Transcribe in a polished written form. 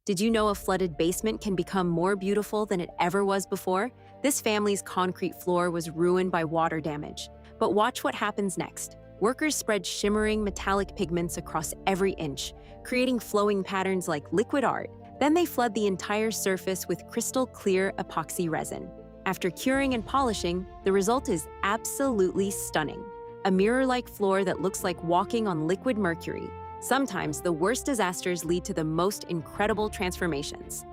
Did you know a flooded basement can become more beautiful than it ever was before? This family's concrete floor was ruined by water damage. But watch what happens next. Workers spread shimmering metallic pigments across every inch, creating flowing patterns like liquid art. Then they flood the entire surface with crystal clear epoxy resin. After curing and polishing, the result is absolutely stunning. A mirror-like floor that looks like walking on liquid mercury. Sometimes the worst disasters lead to the most incredible transformations.